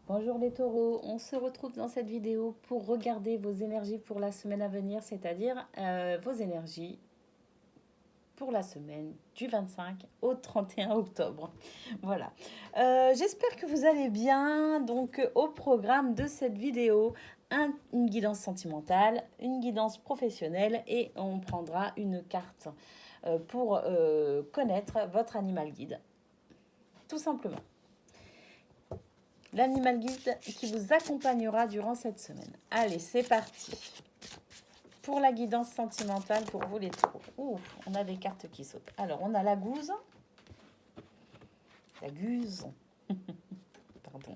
Bonjour les taureaux, on se retrouve dans cette vidéo pour regarder vos énergies pour la semaine à venir, c'est-à-dire vos énergies pour la semaine du 25 au 31 octobre. Voilà. J'espère que vous allez bien. Donc au programme de cette vidéo, une guidance sentimentale, une guidance professionnelle et on prendra une carte pour connaître votre animal guide. Tout simplement. L'animal guide qui vous accompagnera durant cette semaine. Allez, c'est parti. Pour la guidance sentimentale pour vous les taureaux. Ouh, on a des cartes qui sautent. Alors, on a la gouze. La guse. Pardon.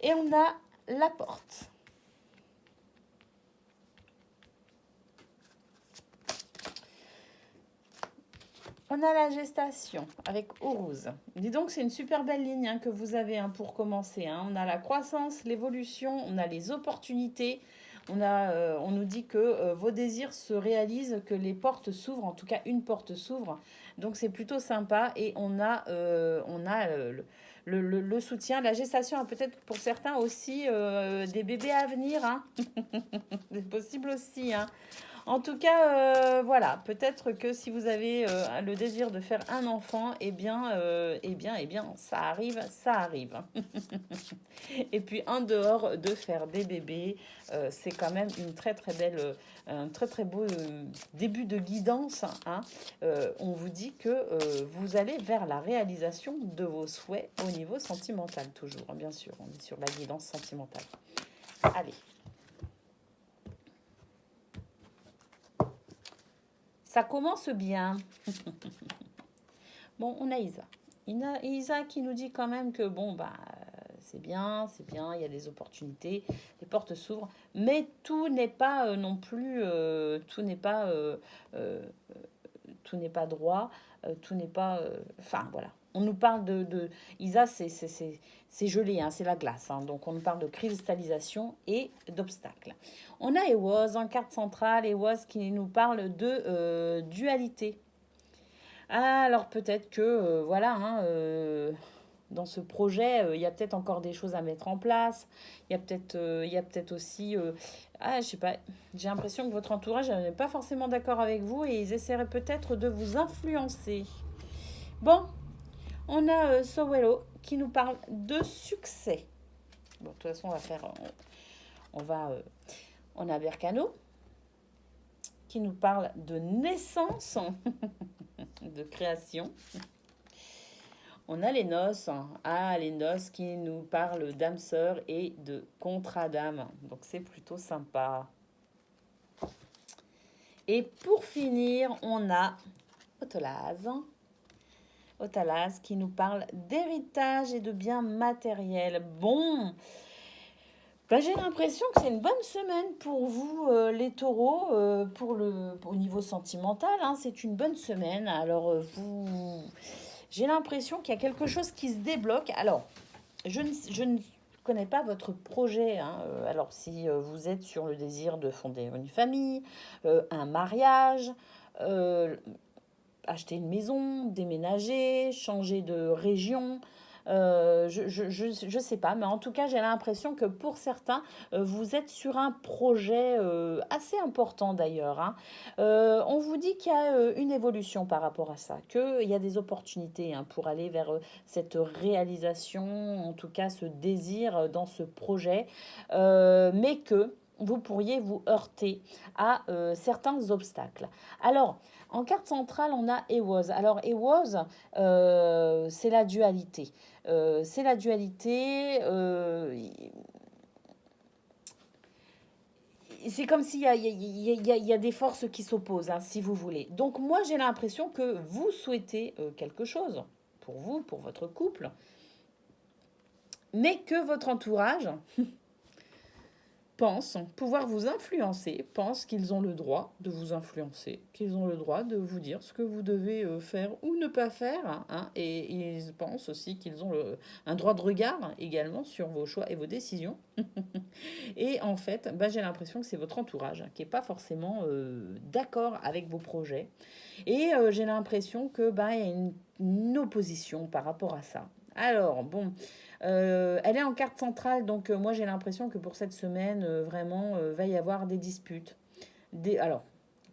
Et on a la porte. On a la gestation avec Ourouz. Dis donc, c'est une super belle ligne que vous avez pour commencer. On a la croissance, l'évolution, on a les opportunités. On nous dit que vos désirs se réalisent, que les portes s'ouvrent, en tout cas une porte s'ouvre. Donc c'est plutôt sympa et on a le soutien. La gestation a peut-être pour certains aussi des bébés à venir. C'est possible aussi. En tout cas, voilà, peut-être que si vous avez le désir de faire un enfant, ça arrive, ça arrive. Et puis en dehors de faire des bébés, c'est quand même une très très belle, un très très beau début de guidance. On vous dit que vous allez vers la réalisation de vos souhaits au niveau sentimental, toujours, bien sûr. On est sur la guidance sentimentale. Allez. Ça commence bien. Bon, on a Isa. Isa qui nous dit quand même que bon, c'est bien, il y a des opportunités, les portes s'ouvrent, mais tout n'est pas non plus, tout n'est pas droit, tout n'est pas, enfin voilà. On nous parle de Isa, c'est gelé, c'est la glace, donc on nous parle de cristallisation et d'obstacles. On a Ewaz en carte centrale, Ewaz qui nous parle de dualité. Alors peut-être que dans ce projet, il y a peut-être encore des choses à mettre en place. Il y a peut-être aussi, je sais pas. J'ai l'impression que votre entourage n'est pas forcément d'accord avec vous et ils essaieraient peut-être de vous influencer. Bon, on a Sowelo qui nous parle de succès. Bon, de toute façon, on a Bercano qui nous parle de naissance, de création. On a les noces. Les noces qui nous parlent d'âme sœur et de contrat d'âme. Donc c'est plutôt sympa. Et pour finir, on a Otolaz. Otolaz qui nous parle d'héritage et de biens matériels. Bon, j'ai l'impression que c'est une bonne semaine pour vous, les taureaux, au niveau sentimental. C'est une bonne semaine. Alors, j'ai l'impression qu'il y a quelque chose qui se débloque. Alors, je ne connais pas votre projet. Alors, si vous êtes sur le désir de fonder une famille, un mariage, acheter une maison, déménager, changer de région, je sais pas, mais en tout cas, j'ai l'impression que pour certains, vous êtes sur un projet assez important d'ailleurs. On vous dit qu'il y a une évolution par rapport à ça, qu'il y a des opportunités pour aller vers cette réalisation, en tout cas ce désir dans ce projet, mais que vous pourriez vous heurter à certains obstacles. Alors, en carte centrale, on a Ewaz. Alors, Ewaz, c'est la dualité. C'est la dualité. C'est comme s'il y a des forces qui s'opposent, si vous voulez. Donc, moi, j'ai l'impression que vous souhaitez quelque chose pour vous, pour votre couple, mais que votre entourage pensent pouvoir vous influencer, pensent qu'ils ont le droit de vous influencer, qu'ils ont le droit de vous dire ce que vous devez faire ou ne pas faire. Et ils pensent aussi qu'ils ont un droit de regard également sur vos choix et vos décisions. Et en fait, j'ai l'impression que c'est votre entourage qui n'est pas forcément d'accord avec vos projets. Et j'ai l'impression que y a une opposition par rapport à ça. Alors, bon, elle est en carte centrale, donc moi j'ai l'impression que pour cette semaine, vraiment, va y avoir des disputes. Alors,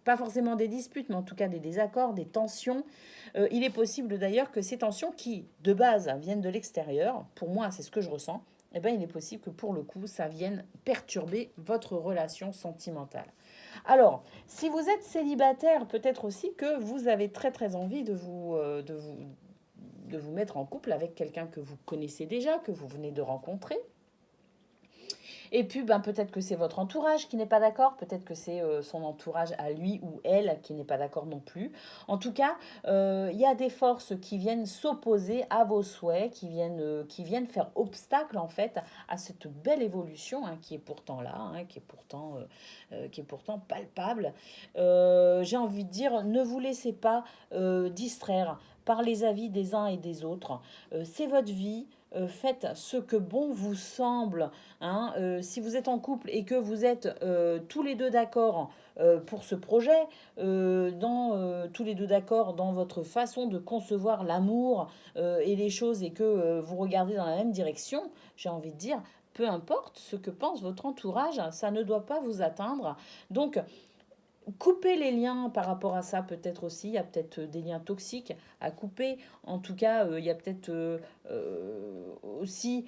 pas forcément des disputes, mais en tout cas des désaccords, des tensions. Il est possible d'ailleurs que ces tensions qui, de base, viennent de l'extérieur, pour moi c'est ce que je ressens, eh ben, il est possible que pour le coup, ça vienne perturber votre relation sentimentale. Alors, si vous êtes célibataire, peut-être aussi que vous avez très très envie de vous mettre en couple avec quelqu'un que vous connaissez déjà, que vous venez de rencontrer. Et puis, ben, peut-être que c'est votre entourage qui n'est pas d'accord, peut-être que c'est son entourage à lui ou elle qui n'est pas d'accord non plus. En tout cas, il y a des forces qui viennent s'opposer à vos souhaits, qui viennent faire obstacle en fait à cette belle évolution hein, qui est pourtant là, hein, qui est pourtant palpable. J'ai envie de dire, ne vous laissez pas distraire par les avis des uns et des autres. C'est votre vie. Faites ce que bon vous semble. Hein. Si vous êtes en couple et que vous êtes tous les deux d'accord pour ce projet, tous les deux d'accord dans votre façon de concevoir l'amour et les choses et que vous regardez dans la même direction, j'ai envie de dire, peu importe ce que pense votre entourage, ça ne doit pas vous atteindre. Donc, couper les liens par rapport à ça, peut-être aussi. Il y a peut-être des liens toxiques à couper. En tout cas, il y a peut-être aussi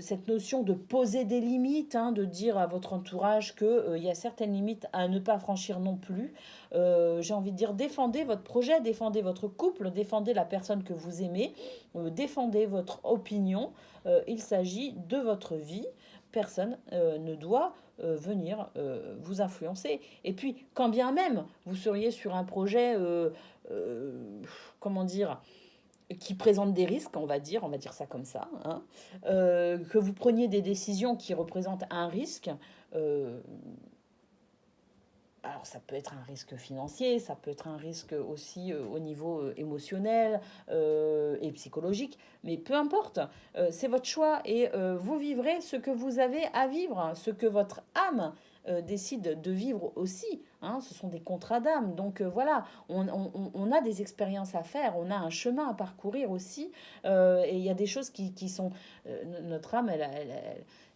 cette notion de poser des limites, hein, de dire à votre entourage qu'il y a certaines limites à ne pas franchir non plus. J'ai envie de dire, défendez votre projet, défendez votre couple, défendez la personne que vous aimez, défendez votre opinion. Il s'agit de votre vie. Personne ne doit venir vous influencer. Et puis, quand bien même vous seriez sur un projet, comment dire, qui présente des risques, on va dire ça comme ça, hein, que vous preniez des décisions qui représentent un risque, euh, alors ça peut être un risque financier, ça peut être un risque aussi au niveau émotionnel et psychologique, mais peu importe, c'est votre choix et vous vivrez ce que vous avez à vivre, ce que votre âme décide de vivre aussi. Hein, ce sont des contrats d'âme. Donc voilà, on a des expériences à faire, on a un chemin à parcourir aussi. Et il y a des choses qui sont... notre âme,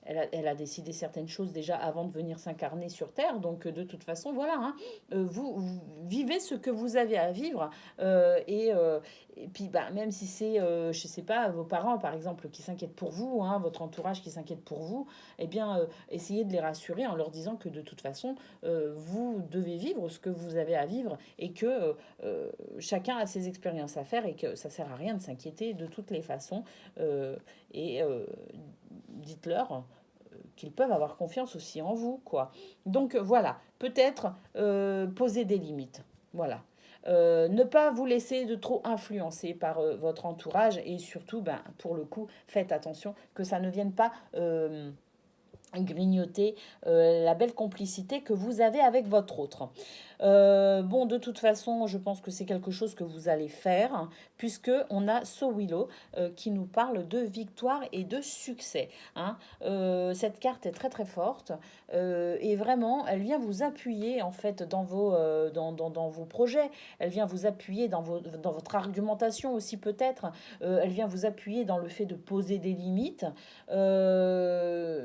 elle a décidé certaines choses déjà avant de venir s'incarner sur Terre. Donc, de toute façon, voilà, hein, vous vivez ce que vous avez à vivre. Et puis, bah, même si c'est, je sais pas, vos parents, par exemple, qui s'inquiètent pour vous, hein, votre entourage qui s'inquiète pour vous, eh bien, essayez de les rassurer en leur disant que de toute façon, vous devez vivre ce que vous avez à vivre et que chacun a ses expériences à faire et que ça sert à rien de s'inquiéter de toutes les façons. Et dites-leur qu'ils peuvent avoir confiance aussi en vous, quoi. Donc voilà, peut-être poser des limites. Voilà. Ne pas vous laisser de trop influencer par votre entourage et surtout, ben, pour le coup, faites attention que ça ne vienne pas grignoter la belle complicité que vous avez avec votre autre. Bon, de toute façon, je pense que c'est quelque chose que vous allez faire, hein, puisque on a Sowilo qui nous parle de victoire et de succès. Hein. Cette carte est très très forte et vraiment, elle vient vous appuyer en fait dans vos projets. Elle vient vous appuyer dans votre argumentation aussi peut-être. Elle vient vous appuyer dans le fait de poser des limites.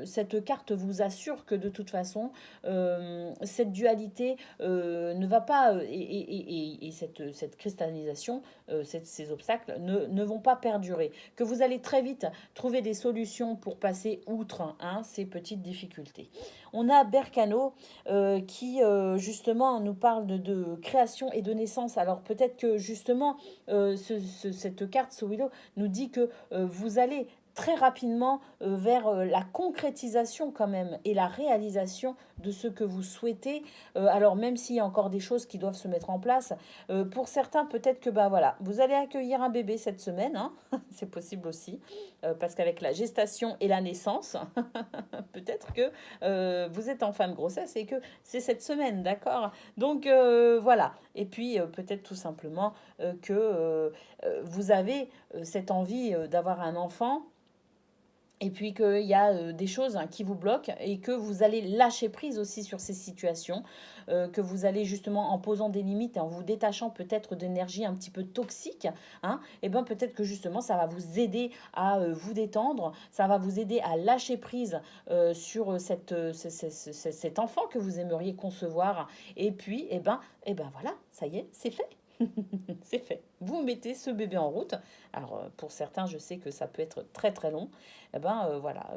Cette carte vous assure que de toute façon, cette dualité ne va pas, et cette cristallisation, ces obstacles ne vont pas perdurer. Que vous allez très vite trouver des solutions pour passer outre hein, ces petites difficultés. On a Bercano qui justement nous parle de création et de naissance. Alors peut-être que justement cette carte Sowilo nous dit que vous allez très rapidement vers la concrétisation quand même et la réalisation de ce que vous souhaitez. Alors même s'il y a encore des choses qui doivent se mettre en place, pour certains peut-être que bah voilà, vous allez accueillir un bébé cette semaine, hein c'est possible aussi, parce qu'avec la gestation et la naissance, peut-être que vous êtes en fin de grossesse et que c'est cette semaine, d'accord. Donc voilà, et puis peut-être tout simplement que vous avez cette envie d'avoir un enfant Et puis qu'il y a des choses qui vous bloquent et que vous allez lâcher prise aussi sur ces situations, que vous allez justement en posant des limites et en vous détachant peut-être d'énergie un petit peu toxique, hein, et bien peut-être que justement ça va vous aider à vous détendre, ça va vous aider à lâcher prise sur cet enfant que vous aimeriez concevoir. Et puis, et ben voilà, ça y est, c'est fait. C'est fait. Vous mettez ce bébé en route. Alors, pour certains, je sais que ça peut être très très long. Eh ben voilà,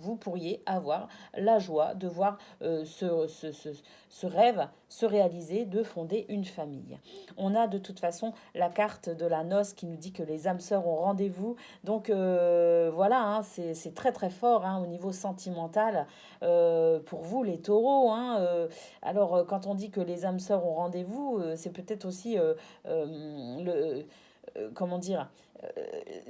vous pourriez avoir la joie de voir ce rêve se réaliser, de fonder une famille. On a de toute façon la carte de la noce qui nous dit que les âmes sœurs ont rendez-vous. Donc voilà, hein, c'est très très fort hein, au niveau sentimental pour vous les taureaux. Hein, alors quand on dit que les âmes sœurs ont rendez-vous, c'est peut-être aussi comment dire,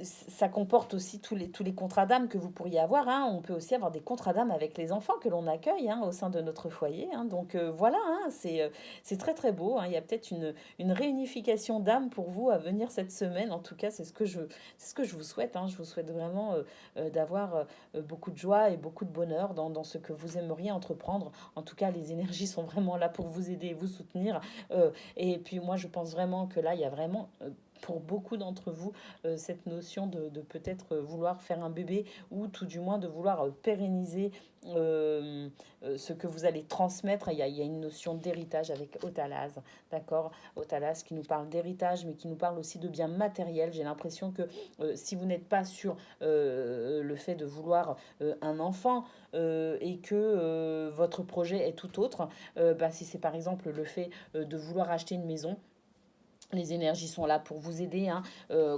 ça comporte aussi tous les contrats d'âme que vous pourriez avoir. Hein. On peut aussi avoir des contrats d'âme avec les enfants que l'on accueille hein, au sein de notre foyer. Hein. Donc voilà, hein, c'est très très beau. Hein. Il y a peut-être une réunification d'âme pour vous à venir cette semaine. En tout cas, c'est ce que je vous souhaite. Hein. Je vous souhaite vraiment d'avoir beaucoup de joie et beaucoup de bonheur dans ce que vous aimeriez entreprendre. En tout cas, les énergies sont vraiment là pour vous aider et vous soutenir. Et puis moi, je pense vraiment que là, il y a vraiment pour beaucoup d'entre vous cette notion de peut-être vouloir faire un bébé ou tout du moins de vouloir pérenniser ce que vous allez transmettre. Il y a une notion d'héritage avec Otalaz, d'accord. Otalaz qui nous parle d'héritage mais qui nous parle aussi de biens matériels. J'ai l'impression que si vous n'êtes pas sur le fait de vouloir un enfant et que votre projet est tout autre, bah, si c'est par exemple le fait de vouloir acheter une maison, les énergies sont là pour vous aider. Hein.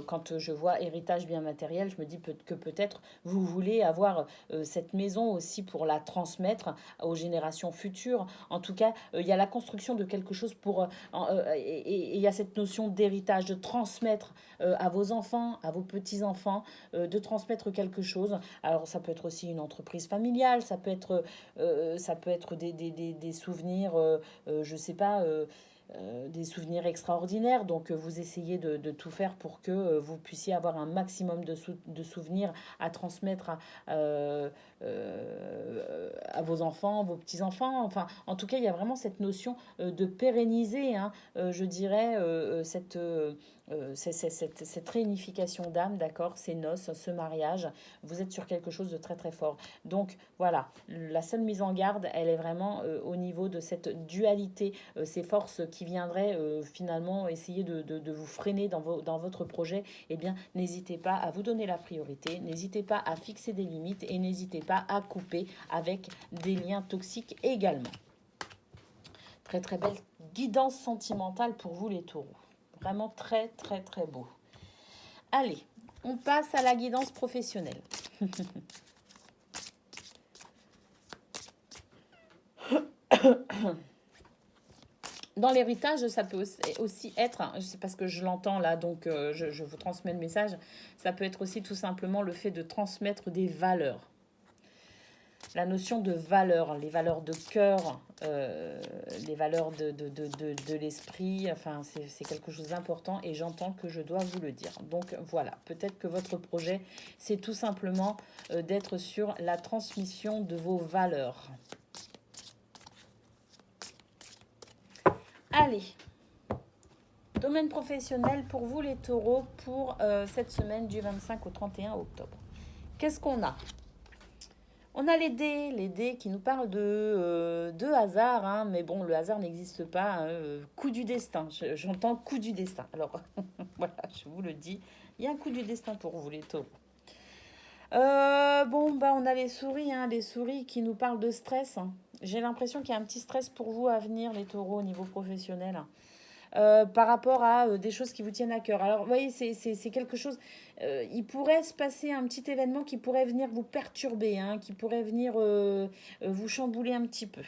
Quand je vois héritage bien matériel, je me dis que peut-être vous voulez avoir cette maison aussi pour la transmettre aux générations futures. En tout cas, il y a la construction de quelque chose et il y a cette notion d'héritage, de transmettre à vos enfants, à vos petits-enfants, de transmettre quelque chose. Alors ça peut être aussi une entreprise familiale, ça peut être des souvenirs, je sais pas. Des souvenirs extraordinaires. Donc, vous essayez de tout faire pour que vous puissiez avoir un maximum de souvenirs à transmettre à vos enfants, vos petits-enfants. Enfin, en tout cas, il y a vraiment cette notion de pérenniser, hein, je dirais, cette réunification d'âme, d'accord, ces noces, ce mariage. Vous êtes sur quelque chose de très, très fort. Donc, voilà, la seule mise en garde, elle est vraiment au niveau de cette dualité, ces forces qui viendraient finalement essayer de vous freiner dans votre projet. Eh bien, n'hésitez pas à vous donner la priorité, n'hésitez pas à fixer des limites et n'hésitez pas à couper avec des liens toxiques également. Très très belle guidance sentimentale pour vous les taureaux. Vraiment très très très beau. Allez, on passe à la guidance professionnelle. Dans l'héritage, ça peut aussi être, c'est parce que je l'entends là, donc je vous transmets le message, ça peut être aussi tout simplement le fait de transmettre des valeurs. La notion de valeur, les valeurs de cœur, les valeurs de l'esprit, enfin c'est quelque chose d'important et j'entends que je dois vous le dire. Donc voilà, peut-être que votre projet, c'est tout simplement d'être sur la transmission de vos valeurs. Allez, domaine professionnel pour vous les taureaux pour cette semaine du 25 au 31 octobre. Qu'est-ce qu'on a? On a les dés qui nous parlent de hasard, hein, mais bon, le hasard n'existe pas. Hein, coup du destin, j'entends coup du destin. Alors, voilà, je vous le dis, il y a un coup du destin pour vous, les taureaux. Bon, bah, on a les souris qui nous parlent de stress. J'ai l'impression qu'il y a un petit stress pour vous à venir, les taureaux, au niveau professionnel. Par rapport à des choses qui vous tiennent à cœur. Alors, vous voyez, c'est quelque chose... il pourrait se passer un petit événement qui pourrait venir vous perturber, hein, qui pourrait venir vous chambouler un petit peu.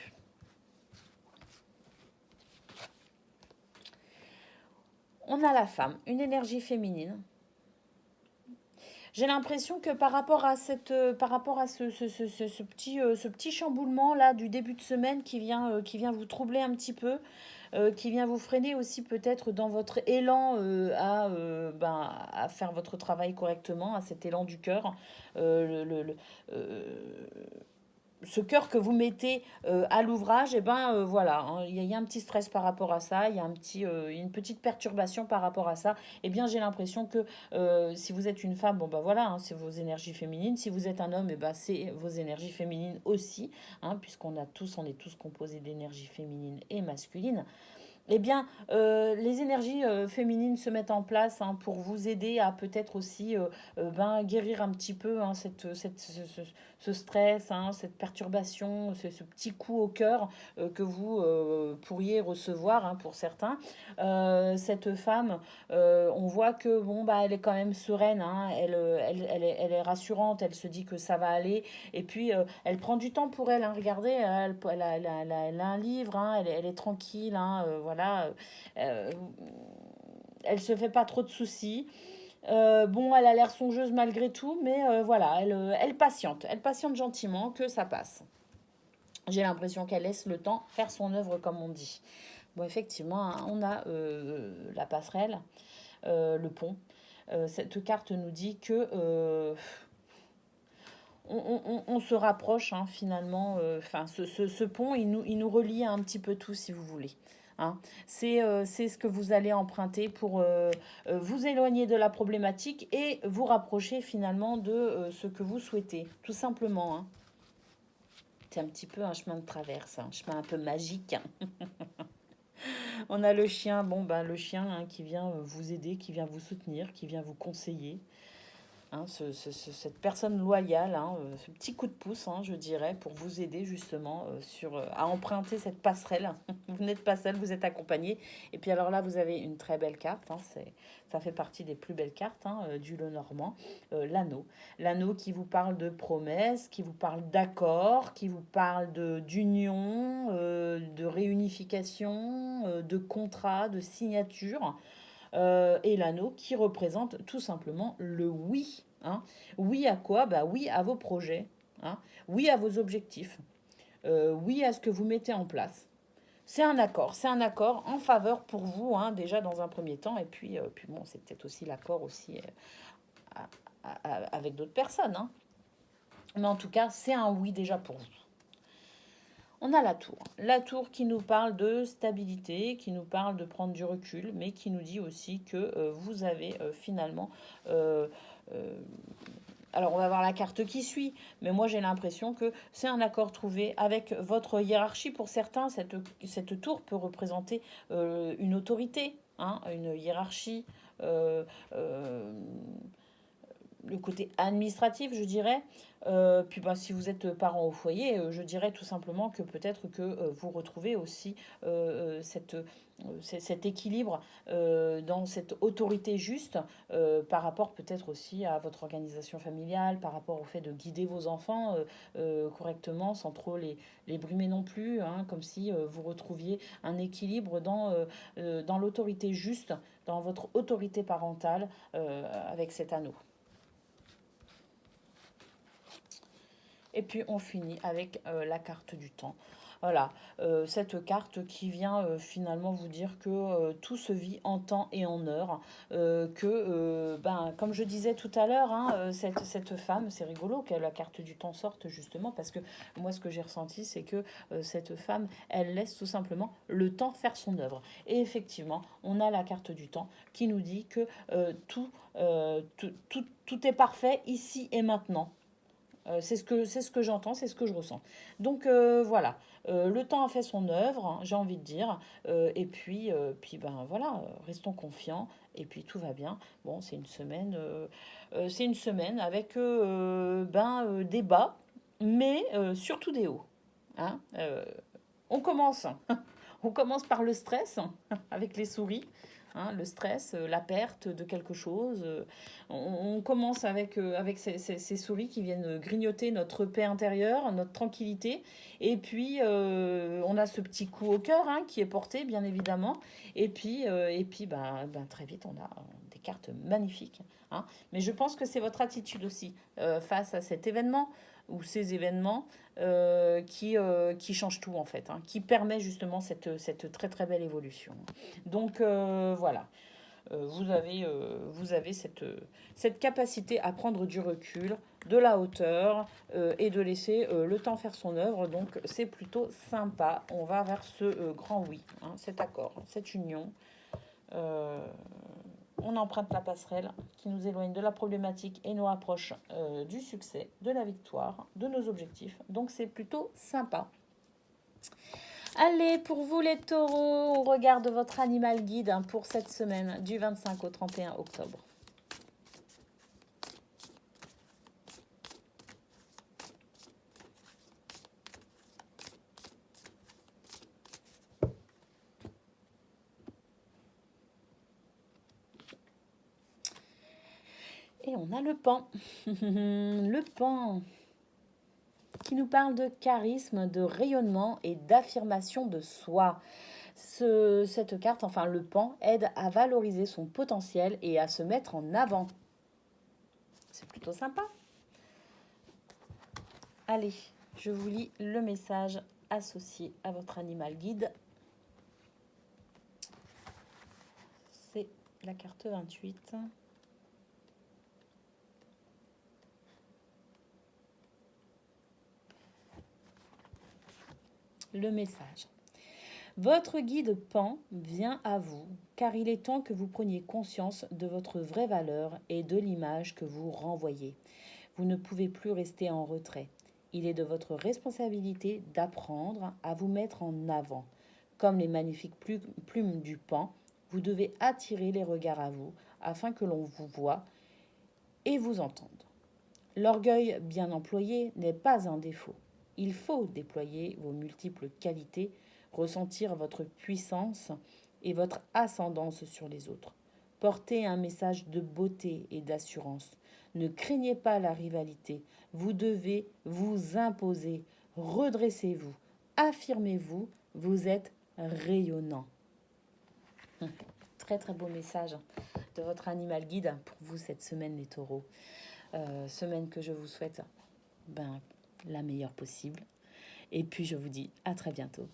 On a la femme, une énergie féminine. J'ai l'impression que par rapport à par rapport à ce petit chamboulement là du début de semaine qui vient vous troubler un petit peu, qui vient vous freiner aussi peut-être dans votre élan à faire votre travail correctement, à cet élan du cœur, euh, ce cœur que vous mettez à l'ouvrage, et ben voilà, hein, il y a un petit stress par rapport à ça, il y a une petite perturbation par rapport à ça. Et bien j'ai l'impression que si vous êtes une femme, bon ben voilà, hein, c'est vos énergies féminines. Si vous êtes un homme, et ben c'est vos énergies féminines aussi, hein, on est tous composés d'énergie féminine et masculine. Eh bien, les énergies féminines se mettent en place, hein, pour vous aider à peut-être aussi guérir un petit peu, hein, ce stress, hein, cette perturbation, ce petit coup au cœur que vous pourriez recevoir, hein, pour certains. Cette femme, on voit que bon, bah, elle est quand même sereine, hein, elle est rassurante, elle se dit que ça va aller. Et puis, elle prend du temps pour elle, hein, regardez, elle a un livre, hein, elle est tranquille, hein, voilà. Euh, Elle se fait pas trop de soucis. Bon, elle a l'air songeuse malgré tout, mais voilà, elle patiente gentiment que ça passe. J'ai l'impression qu'elle laisse le temps faire son œuvre, comme on dit. Bon, effectivement, hein, on a la passerelle, le pont. Cette carte nous dit que on se rapproche, hein, finalement. Enfin, ce pont, il nous relie un petit peu tout, si vous voulez. Hein. C'est ce que vous allez emprunter pour vous éloigner de la problématique et vous rapprocher finalement de ce que vous souhaitez, tout simplement. Hein. C'est un petit peu un chemin de traverse, un chemin un peu magique. On a le chien, bon ben le chien, hein, qui vient vous aider, qui vient vous soutenir, qui vient vous conseiller. Hein, cette personne loyale, hein, ce petit coup de pouce, hein, je dirais, pour vous aider justement à emprunter cette passerelle. Vous n'êtes pas seul, vous êtes accompagné. Et puis alors là, vous avez une très belle carte. Hein, ça fait partie des plus belles cartes, hein, du Lenormand. L'anneau. L'anneau qui vous parle de promesses, qui vous parle d'accord, qui vous parle d'union, de réunification, de contrat, de signature. Et l'anneau qui représente tout simplement le oui. Hein. Oui à quoi? Bah oui à vos projets. Hein. Oui à vos objectifs. Oui à ce que vous mettez en place. C'est un accord en faveur pour vous, hein, déjà dans un premier temps, et puis bon, c'est peut-être aussi l'accord aussi avec d'autres personnes. Hein. Mais en tout cas, c'est un oui déjà pour vous. On a la tour. La tour qui nous parle de stabilité, qui nous parle de prendre du recul, mais qui nous dit aussi que vous avez finalement... euh, euh, alors on va voir la carte qui suit, mais moi j'ai l'impression que c'est un accord trouvé avec votre hiérarchie. Pour certains, cette tour peut représenter une autorité, hein, une hiérarchie. euh, euh, le côté administratif, je dirais. Puis bah, si vous êtes parent au foyer, je dirais tout simplement que peut-être que vous retrouvez aussi cet équilibre dans cette autorité juste par rapport peut-être aussi à votre organisation familiale, par rapport au fait de guider vos enfants correctement sans trop les brimer non plus, hein, comme si vous retrouviez un équilibre dans l'autorité juste, dans votre autorité parentale avec cet anneau. Et puis on finit avec la carte du temps. Voilà, cette carte qui vient finalement vous dire que tout se vit en temps et en heure, comme je disais tout à l'heure, hein, cette femme, c'est rigolo que la carte du temps sorte justement, parce que moi ce que j'ai ressenti, c'est que cette femme, elle laisse tout simplement le temps faire son œuvre. Et effectivement, on a la carte du temps qui nous dit que tout est parfait ici et maintenant. C'est ce que j'entends, c'est ce que je ressens. Donc voilà, le temps a fait son œuvre, hein, j'ai envie de dire. Puis ben voilà, restons confiants et puis tout va bien. Bon, c'est une semaine avec des bas, mais surtout des hauts. Hein. On commence. On commence par le stress avec les souris. Hein, le stress, la perte de quelque chose. On commence avec ces souris qui viennent grignoter notre paix intérieure, notre tranquillité. Et puis, on a ce petit coup au cœur, hein, qui est porté, bien évidemment. Et puis très vite, on a des cartes magnifiques, hein. Mais je pense que c'est votre attitude aussi face à cet événement ou ces événements qui changent tout en fait, hein, qui permet justement cette très très belle évolution. Donc voilà. Vous avez cette capacité à prendre du recul, de la hauteur et de laisser le temps faire son œuvre. Donc c'est plutôt sympa. On va vers ce grand oui, hein, cet accord, cette union. Euh, on emprunte la passerelle qui nous éloigne de la problématique et nous rapproche du succès, de la victoire, de nos objectifs. Donc c'est plutôt sympa. Allez, pour vous les taureaux, on regarde votre animal guide hein, pour cette semaine du 25 au 31 octobre. Et on a le pan. Le pan qui nous parle de charisme, de rayonnement et d'affirmation de soi. Cette carte, enfin le pan, aide à valoriser son potentiel et à se mettre en avant. C'est plutôt sympa. Allez, je vous lis le message associé à votre animal guide. C'est la carte 28. Le message. Votre guide Pan vient à vous, car il est temps que vous preniez conscience de votre vraie valeur et de l'image que vous renvoyez. Vous ne pouvez plus rester en retrait. Il est de votre responsabilité d'apprendre à vous mettre en avant. Comme les magnifiques plumes du Pan, vous devez attirer les regards à vous afin que l'on vous voie et vous entende. L'orgueil bien employé n'est pas un défaut. Il faut déployer vos multiples qualités, ressentir votre puissance et votre ascendance sur les autres. Portez un message de beauté et d'assurance. Ne craignez pas la rivalité. Vous devez vous imposer. Redressez-vous. Affirmez-vous. Vous êtes rayonnant. Très très beau message de votre animal guide pour vous cette semaine les taureaux. Semaine que je vous souhaite la meilleure possible. Et puis je vous dis à très bientôt.